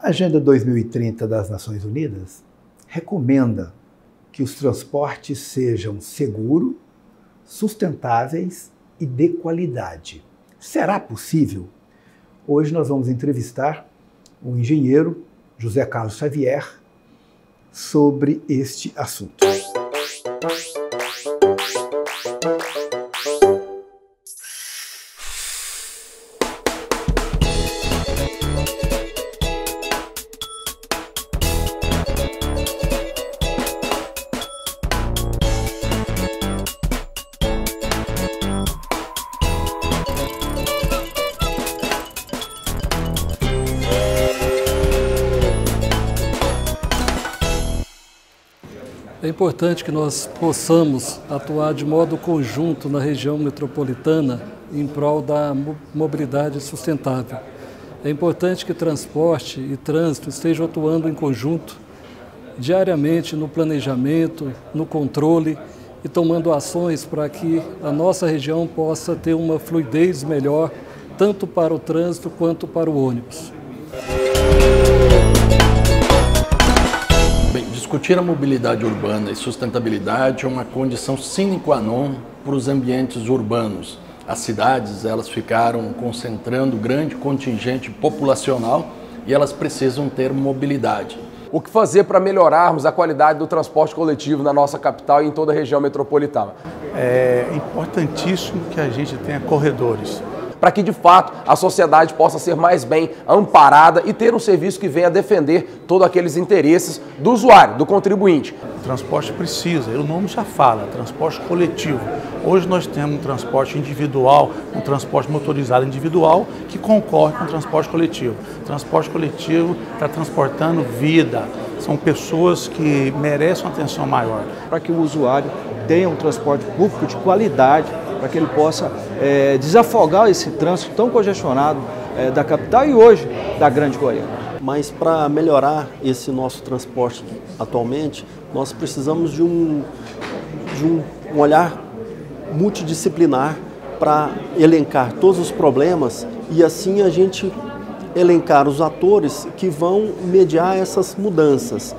A Agenda 2030 das Nações Unidas recomenda que os transportes sejam seguros, sustentáveis e de qualidade. Será possível? Hoje nós vamos entrevistar o engenheiro José Carlos Xavier sobre este assunto. É importante que nós possamos atuar de modo conjunto na região metropolitana em prol da mobilidade sustentável. É importante que transporte e trânsito estejam atuando em conjunto, diariamente no planejamento, no controle e tomando ações para que a nossa região possa ter uma fluidez melhor, tanto para o trânsito quanto para o ônibus. Discutir a mobilidade urbana e sustentabilidade é uma condição sine qua non para os ambientes urbanos. As cidades, elas ficaram concentrando grande contingente populacional e elas precisam ter mobilidade. O que fazer para melhorarmos a qualidade do transporte coletivo na nossa capital e em toda a região metropolitana? É importantíssimo que a gente tenha corredores, para que, de fato, a sociedade possa ser mais bem amparada e ter um serviço que venha defender todos aqueles interesses do usuário, do contribuinte. O transporte precisa, o nome já fala, transporte coletivo. Hoje nós temos um transporte individual, um transporte motorizado individual que concorre com o transporte coletivo. O transporte coletivo está transportando vida, são pessoas que merecem uma atenção maior. Para que o usuário tenha um transporte público de qualidade, para que ele possa desafogar esse trânsito tão congestionado da capital e hoje da Grande Goiânia. Mas para melhorar esse nosso transporte atualmente, nós precisamos de um olhar multidisciplinar para elencar todos os problemas e assim a gente elencar os atores que vão mediar essas mudanças.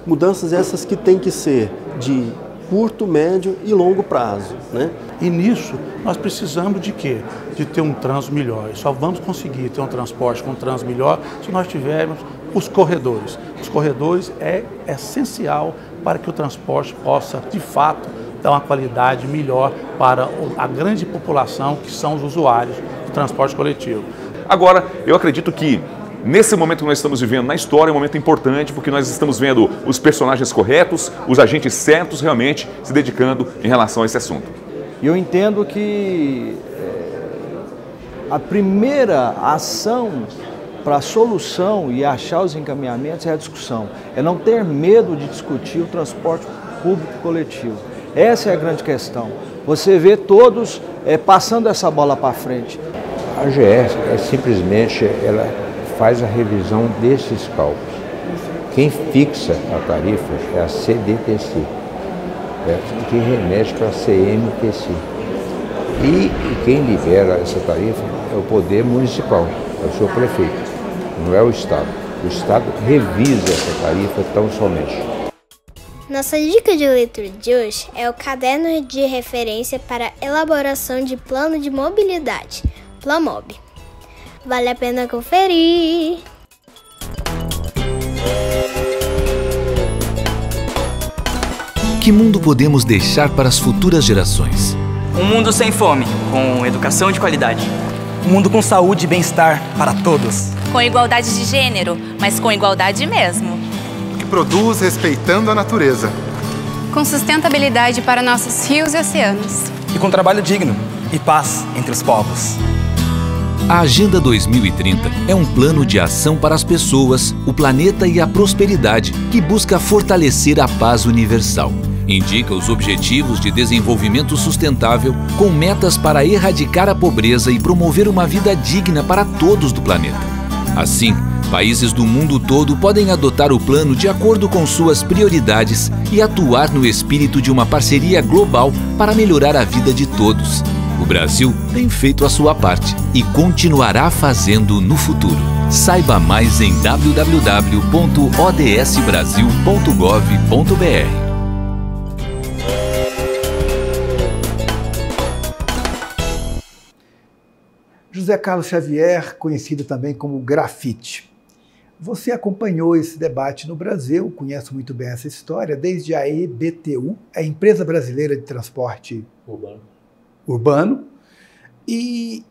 Mudanças essas que têm que ser de curto, médio e longo prazo, né? E nisso nós precisamos de quê? De ter um trânsito melhor. E só vamos conseguir ter um transporte com um trânsito melhor se nós tivermos os corredores. Os corredores é essencial para que o transporte possa, de fato, dar uma qualidade melhor para a grande população que são os usuários do transporte coletivo. Agora, eu acredito que nesse momento que nós estamos vivendo na história é um momento importante porque nós estamos vendo os personagens corretos, os agentes certos realmente se dedicando em relação a esse assunto. Eu entendo que a primeira ação para a solução e achar os encaminhamentos é a discussão. É não ter medo de discutir o transporte público coletivo. Essa é a grande questão. Você vê todos passando essa bola para frente. A AGR simplesmente ela faz a revisão desses cálculos. Quem fixa a tarifa é a CDTC, que remete para a CMTC. E quem libera essa tarifa é o Poder Municipal, é o seu prefeito, não é o Estado. O Estado revisa essa tarifa tão somente. Nossa dica de leitura de hoje é o Caderno de Referência para Elaboração de Plano de Mobilidade, Plamob. Vale a pena conferir! Que mundo podemos deixar para as futuras gerações? Um mundo sem fome, com educação de qualidade. Um mundo com saúde e bem-estar para todos. Com igualdade de gênero, mas com igualdade mesmo. Que produz respeitando a natureza. Com sustentabilidade para nossos rios e oceanos. E com trabalho digno e paz entre os povos. A Agenda 2030 é um plano de ação para as pessoas, o planeta e a prosperidade que busca fortalecer a paz universal. Indica os Objetivos de Desenvolvimento Sustentável com metas para erradicar a pobreza e promover uma vida digna para todos do planeta. Assim, países do mundo todo podem adotar o plano de acordo com suas prioridades e atuar no espírito de uma parceria global para melhorar a vida de todos. O Brasil tem feito a sua parte e continuará fazendo no futuro. Saiba mais em www.odsbrasil.gov.br. José Carlos Xavier, conhecido também como Grafite. Você acompanhou esse debate no Brasil, conhece muito bem essa história, desde a EBTU, a Empresa Brasileira de Transporte Urbano, e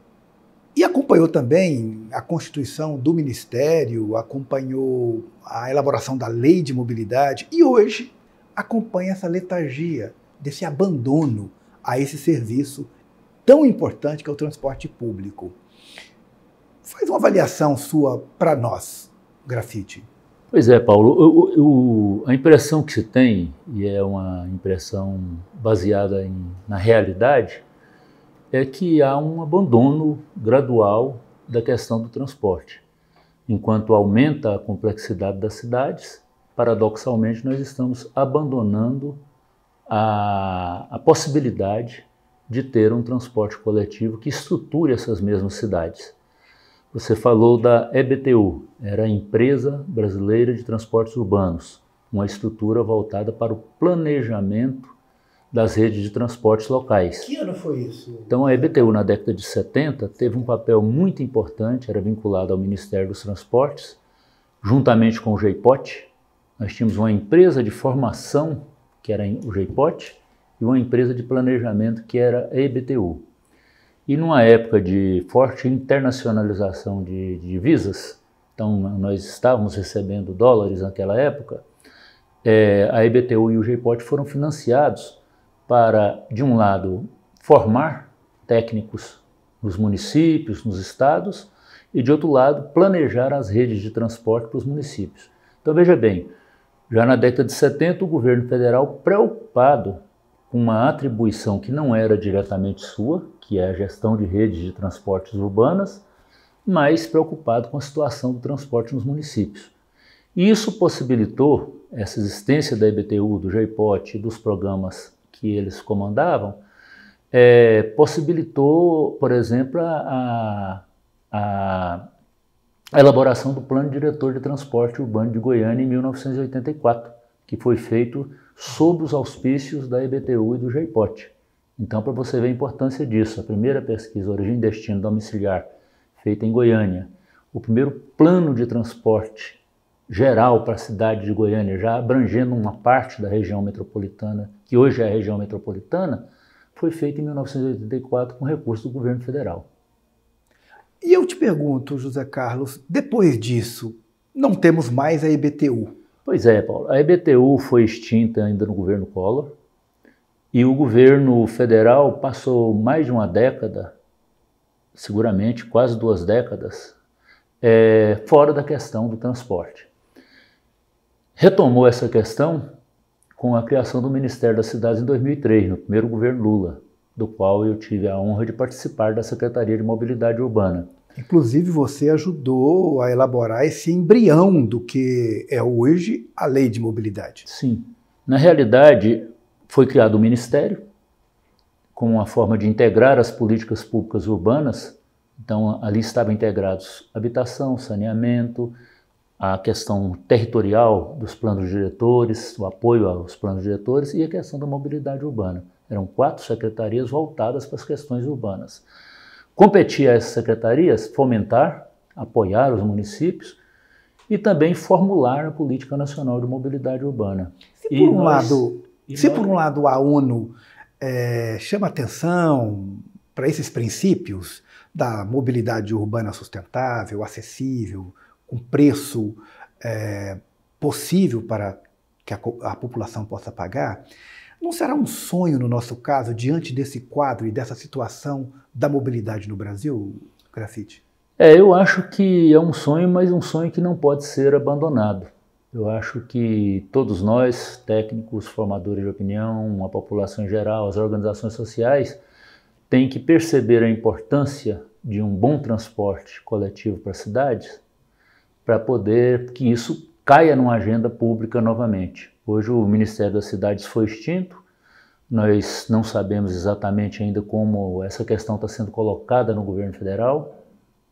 acompanhou também a constituição do Ministério, acompanhou a elaboração da Lei de Mobilidade e hoje acompanha essa letargia, desse abandono a esse serviço tão importante que é o transporte público. Faz uma avaliação sua para nós, Grafite. Pois é, Paulo, a impressão que se tem, e é uma impressão baseada na realidade, é que há um abandono gradual da questão do transporte. Enquanto aumenta a complexidade das cidades, paradoxalmente nós estamos abandonando a possibilidade de ter um transporte coletivo que estruture essas mesmas cidades. Você falou da EBTU, era a Empresa Brasileira de Transportes Urbanos, uma estrutura voltada para o planejamento das redes de transportes locais. Que ano foi isso? Então a EBTU, na década de 70, teve um papel muito importante, era vinculado ao Ministério dos Transportes, juntamente com o GEIPOT. Nós tínhamos uma empresa de formação, que era o GEIPOT, e uma empresa de planejamento que era a EBTU. E numa época de forte internacionalização de divisas, então nós estávamos recebendo dólares naquela época, a EBTU e o GEIPOT foram financiados para, de um lado, formar técnicos nos municípios, nos estados, e de outro lado, planejar as redes de transporte para os municípios. Então veja bem, já na década de 70 o governo federal, preocupado com uma atribuição que não era diretamente sua, que é a gestão de redes de transportes urbanas, mas preocupado com a situação do transporte nos municípios. E isso possibilitou, essa existência da EBTU, do GEIPOT e dos programas que eles comandavam, possibilitou, por exemplo, a elaboração do Plano Diretor de Transporte Urbano de Goiânia em 1984, que foi feito sob os auspícios da EBTU e do GEIPOT. Então, para você ver a importância disso, a primeira pesquisa Origem e Destino Domiciliar, feita em Goiânia, o primeiro plano de transporte geral para a cidade de Goiânia, já abrangendo uma parte da região metropolitana, que hoje é a região metropolitana, foi feito em 1984 com recurso do governo federal. E eu te pergunto, José Carlos, depois disso, não temos mais a EBTU? Pois é, Paulo. A EBTU foi extinta ainda no governo Collor e o governo federal passou mais de uma década, seguramente quase 2 décadas, fora da questão do transporte. Retomou essa questão com a criação do Ministério das Cidades em 2003, no primeiro governo Lula, do qual eu tive a honra de participar da Secretaria de Mobilidade Urbana. Inclusive, você ajudou a elaborar esse embrião do que é hoje a Lei de Mobilidade. Sim. Na realidade, foi criado um ministério com uma forma de integrar as políticas públicas urbanas. Então, ali estavam integrados habitação, saneamento, a questão territorial dos planos diretores, o apoio aos planos diretores e a questão da mobilidade urbana. Eram 4 secretarias voltadas para as questões urbanas. Competia a essas secretarias fomentar, apoiar os municípios e também formular a Política Nacional de Mobilidade Urbana. Se por um lado a ONU chama atenção para esses princípios da mobilidade urbana sustentável, acessível, com preço possível para que a população possa pagar, não será um sonho, no nosso caso, diante desse quadro e dessa situação da mobilidade no Brasil, Grafite? Eu acho que é um sonho, mas um sonho que não pode ser abandonado. Eu acho que todos nós, técnicos, formadores de opinião, a população em geral, as organizações sociais, têm que perceber a importância de um bom transporte coletivo para as cidades, para poder que isso caia numa agenda pública novamente. Hoje o Ministério das Cidades foi extinto, Nós não sabemos exatamente ainda como essa questão está sendo colocada no governo federal,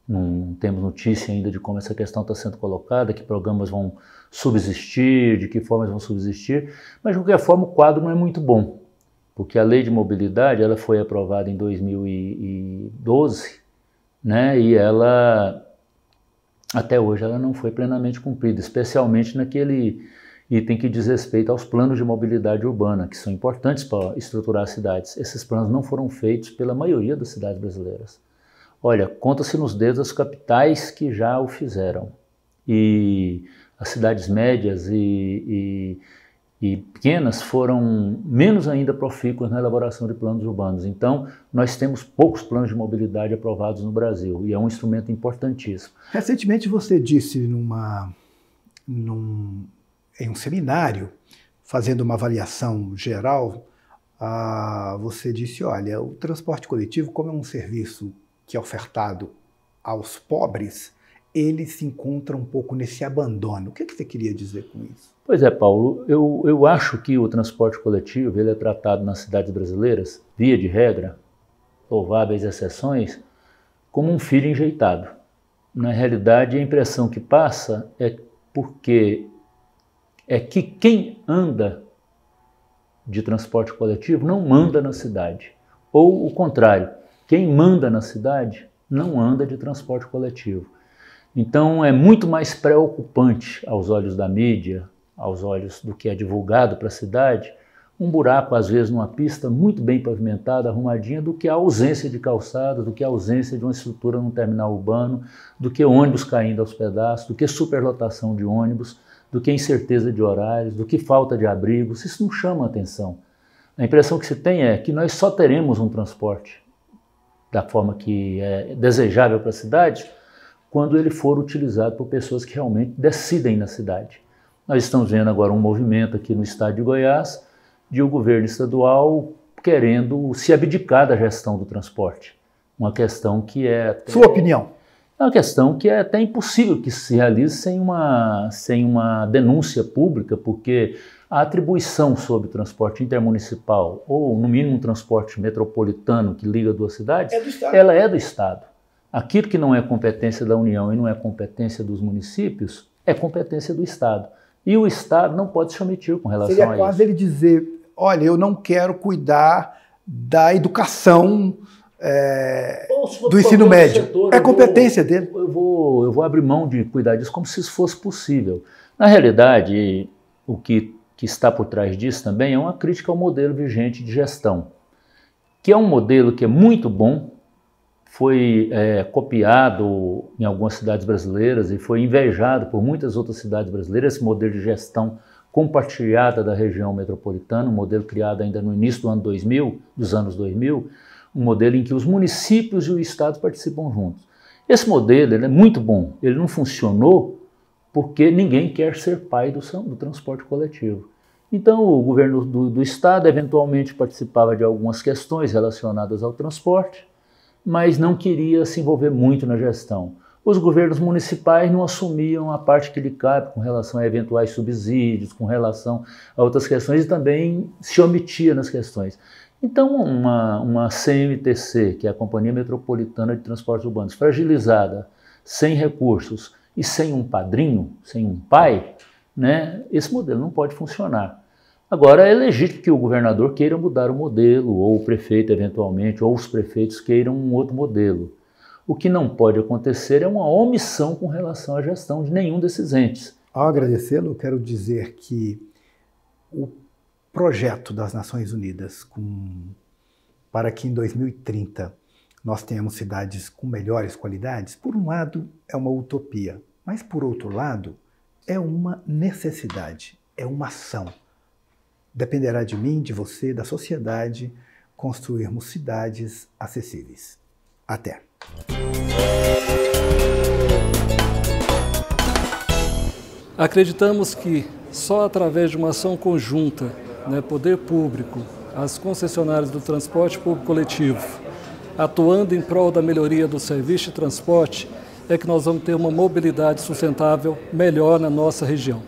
não temos notícia ainda de como essa questão está sendo colocada, que programas vão subsistir, de que formas vão subsistir, mas de qualquer forma o quadro não é muito bom, porque a lei de mobilidade ela foi aprovada em 2012, né, e ela, até hoje, ela não foi plenamente cumprida, especialmente naquele item que diz respeito aos planos de mobilidade urbana, que são importantes para estruturar as cidades. Esses planos não foram feitos pela maioria das cidades brasileiras. Olha, conta-se nos dedos as capitais que já o fizeram. E as cidades médias e pequenas foram menos ainda profícuas na elaboração de planos urbanos. Então, nós temos poucos planos de mobilidade aprovados no Brasil, e é um instrumento importantíssimo. Recentemente você disse em um seminário, fazendo uma avaliação geral, você disse, olha, o transporte coletivo, como é um serviço que é ofertado aos pobres, ele se encontra um pouco nesse abandono. O que você queria dizer com isso? Pois é, Paulo, eu acho que o transporte coletivo ele é tratado nas cidades brasileiras, via de regra, louváveis exceções, como um filho enjeitado. Na realidade, a impressão que passa é que quem anda de transporte coletivo não manda na cidade. Ou o contrário, quem manda na cidade não anda de transporte coletivo. Então é muito mais preocupante aos olhos da mídia, aos olhos do que é divulgado para a cidade, um buraco às vezes numa pista muito bem pavimentada, arrumadinha, do que a ausência de calçada, do que a ausência de uma estrutura num terminal urbano, do que ônibus caindo aos pedaços, do que superlotação de ônibus, do que incerteza de horários, do que falta de abrigos. Isso não chama atenção. A impressão que se tem é que nós só teremos um transporte da forma que é desejável para a cidade quando ele for utilizado por pessoas que realmente decidem na cidade. Nós estamos vendo agora um movimento aqui no estado de Goiás de o governo estadual querendo se abdicar da gestão do transporte. Uma questão que é... Sua opinião? É uma questão que é até impossível que se realize sem uma denúncia pública, porque a atribuição sobre o transporte intermunicipal, ou no mínimo um transporte metropolitano que liga duas cidades, ela é do Estado. Aquilo que não é competência da União e não é competência dos municípios, é competência do Estado. E o Estado não pode se omitir com relação a isso. Seria quase ele dizer, olha, eu não quero cuidar da educação do ensino médio. Setor, é competência dele. Eu vou abrir mão de cuidar disso como se isso fosse possível. Na realidade, o que está por trás disso também é uma crítica ao modelo vigente de gestão, que é um modelo que é muito bom, foi copiado em algumas cidades brasileiras e foi invejado por muitas outras cidades brasileiras, esse modelo de gestão compartilhada da região metropolitana, um modelo criado ainda no início do ano 2000, dos anos 2000, um modelo em que os municípios e o Estado participam juntos. Esse modelo ele é muito bom, ele não funcionou porque ninguém quer ser pai do transporte coletivo. Então o governo do Estado eventualmente participava de algumas questões relacionadas ao transporte, mas não queria se envolver muito na gestão. Os governos municipais não assumiam a parte que lhe cabe com relação a eventuais subsídios, com relação a outras questões, e também se omitia nas questões. Então, uma CMTC, que é a Companhia Metropolitana de Transportes Urbanos, fragilizada, sem recursos e sem um padrinho, sem um pai, né, esse modelo não pode funcionar. Agora, é legítimo que o governador queira mudar o modelo, ou o prefeito, eventualmente, ou os prefeitos queiram um outro modelo. O que não pode acontecer é uma omissão com relação à gestão de nenhum desses entes. Ao agradecê-lo, quero dizer que o projeto das Nações Unidas para que em 2030 nós tenhamos cidades com melhores qualidades, por um lado é uma utopia, mas por outro lado é uma necessidade, é uma ação. Dependerá de mim, de você, da sociedade, construirmos cidades acessíveis. Até! Acreditamos que só através de uma ação conjunta, poder público, as concessionárias do transporte público coletivo, atuando em prol da melhoria do serviço de transporte, é que nós vamos ter uma mobilidade sustentável melhor na nossa região.